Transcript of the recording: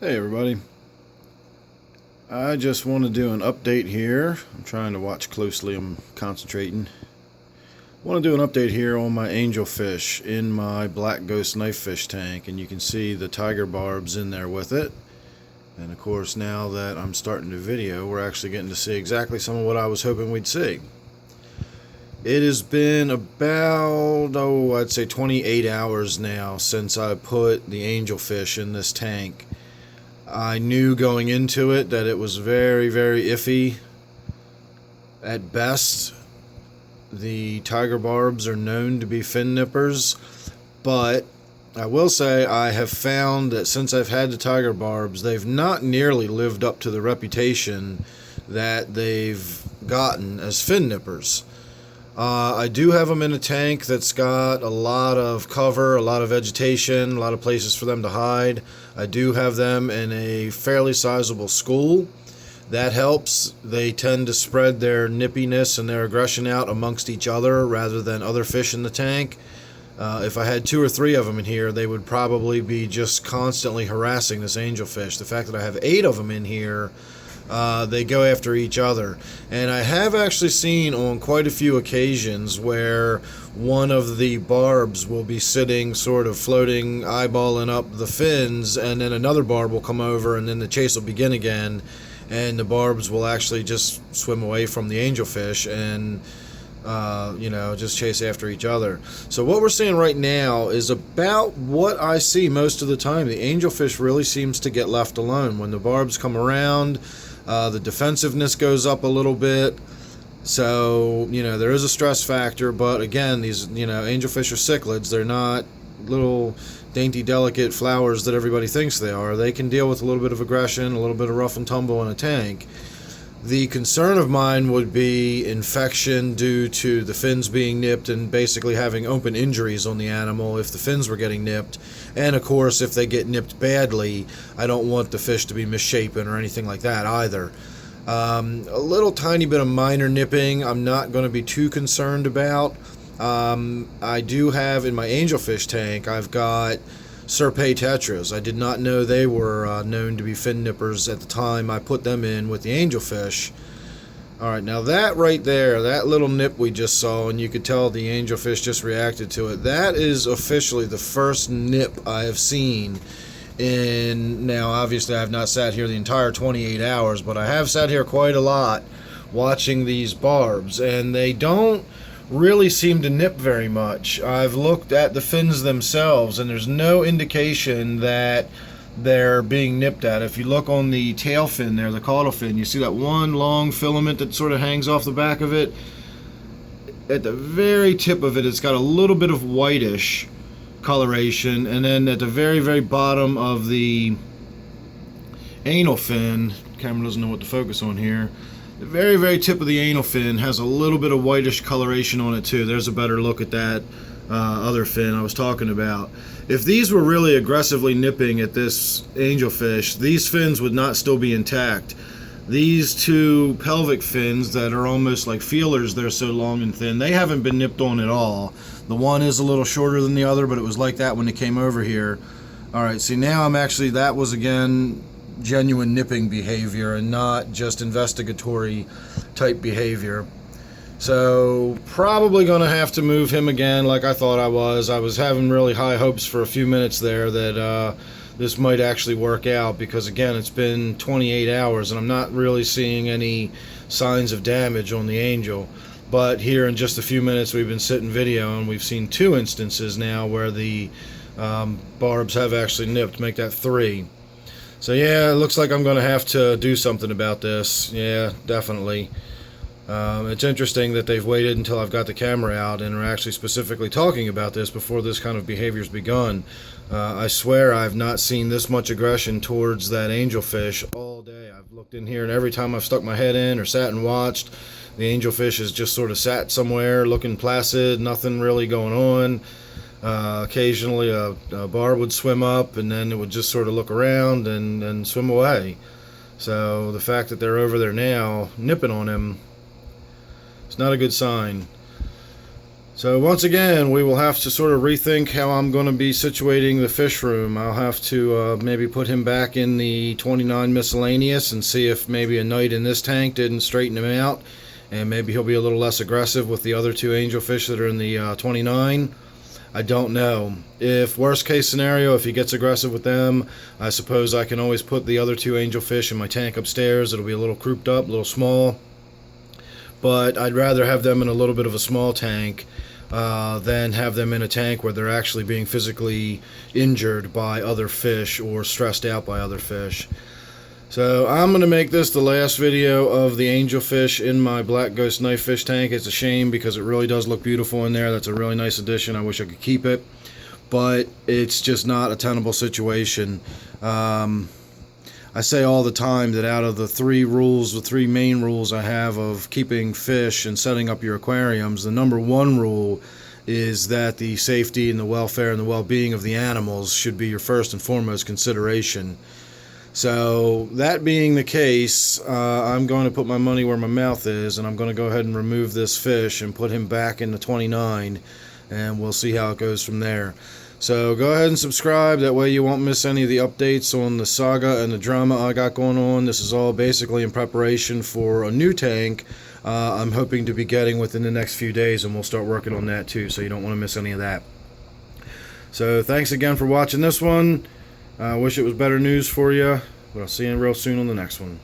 Hey everybody, I just want to do an update here. I'm trying to watch closely, I'm concentrating. I want to do an update here on my angelfish in my black ghost knife fish tank, and you can see the Tiger Barbs in there with it. And of course, now that I'm starting the video, we're actually getting to see exactly some of what I was hoping we'd see. It has been about, I'd say 28 hours now since I put the angelfish in this tank. I knew going into it that it was very, very iffy. At best, the Tiger Barbs are known to be fin nippers, but I will say I have found that since I've had the Tiger Barbs, they've not nearly lived up to the reputation that they've gotten as fin nippers. I do have them in a tank that's got a lot of cover, a lot of vegetation, a lot of places for them to hide. I do have them in a fairly sizable school. That helps. They tend to spread their nippiness and their aggression out amongst each other rather than other fish in the tank. If I had 2 or 3 of them in here, they would probably be just constantly harassing this angelfish. The fact that I have 8 of them in here, they go after each other. And I have actually seen on quite a few occasions where one of the barbs will be sitting sort of floating, eyeballing up the fins, and then another barb will come over and then the chase will begin again, and the barbs will actually just swim away from the angelfish and just chase after each other. So what we're seeing right now is about what I see most of the time. The angelfish really seems to get left alone. When the barbs come around, the defensiveness goes up a little bit. So, there is a stress factor, but again, these, angelfish are cichlids. They're not little dainty, delicate flowers that everybody thinks they are. They can deal with a little bit of aggression, a little bit of rough and tumble in a tank. The concern of mine would be infection due to the fins being nipped and basically having open injuries on the animal if the fins were getting nipped. And of course, if they get nipped badly, I don't want the fish to be misshapen or anything like that either. A little tiny bit of minor nipping I'm not going to be too concerned about. I do have in my angelfish tank, I've got Serpae tetras. I did not know they were known to be fin nippers at the time I put them in with the angelfish. Alright, now that right there, that little nip we just saw, and you could tell the angelfish just reacted to it, that is officially the first nip I have seen in, now obviously I have not sat here the entire 28 hours, but I have sat here quite a lot watching these barbs, and they don't really seem to nip very much. I've looked at the fins themselves and there's no indication that they're being nipped at. If you look on the tail fin there, the caudal fin, you see that one long filament that sort of hangs off the back of it. At the very tip of it, it's got a little bit of whitish coloration, and then at the very, very bottom of the anal fin, the camera doesn't know what to focus on here, the very, very tip of the anal fin has a little bit of whitish coloration on it too. There's a better look at that other fin I was talking about. If these were really aggressively nipping at this angelfish, these fins would not still be intact. These 2 pelvic fins that are almost like feelers, they're so long and thin, they haven't been nipped on at all. The one is a little shorter than the other, but it was like that when it came over here. Alright, see now I'm actually, that was again genuine nipping behavior and not just investigatory type behavior. So probably gonna have to move him again like I thought I was. I was having really high hopes for a few minutes there that this might actually work out, because again, it's been 28 hours and I'm not really seeing any signs of damage on the angel. But here in just a few minutes we've been sitting video and we've seen 2 instances now where the barbs have actually nipped, make that 3. So yeah, it looks like I'm going to have to do something about this. Yeah, definitely. It's interesting that they've waited until I've got the camera out and are actually specifically talking about this before this kind of behavior's begun. I swear I've not seen this much aggression towards that angelfish all day. I've looked in here and every time I've stuck my head in or sat and watched, the angelfish has just sort of sat somewhere looking placid, nothing really going on. Occasionally a barb would swim up and then it would just sort of look around and swim away. So the fact that they're over there now nipping on him, it's not a good sign. So once again, we will have to sort of rethink how I'm going to be situating the fish room. I'll have to maybe put him back in the 29 miscellaneous and see if maybe a night in this tank didn't straighten him out, and maybe he'll be a little less aggressive with the other two angelfish that are in the 29. I don't know. If worst case scenario, if he gets aggressive with them, I suppose I can always put the other two angelfish in my tank upstairs. It'll be a little crouped up, a little small. But I'd rather have them in a little bit of a small tank than have them in a tank where they're actually being physically injured by other fish or stressed out by other fish. So I'm going to make this the last video of the angelfish in my black ghost knife fish tank. It's a shame because it really does look beautiful in there. That's a really nice addition. I wish I could keep it, but it's just not a tenable situation. I say all the time that out of the three main rules I have of keeping fish and setting up your aquariums, the number one rule is that the safety and the welfare and the well-being of the animals should be your first and foremost consideration. So that being the case, I'm going to put my money where my mouth is, and I'm going to go ahead and remove this fish and put him back in the 29, and we'll see how it goes from there. So go ahead and subscribe, that way you won't miss any of the updates on the saga and the drama I got going on. This is all basically in preparation for a new tank I'm hoping to be getting within the next few days, and we'll start working on that too, so you don't want to miss any of that. So thanks again for watching this one. I wish it was better news for you, but I'll see you real soon on the next one.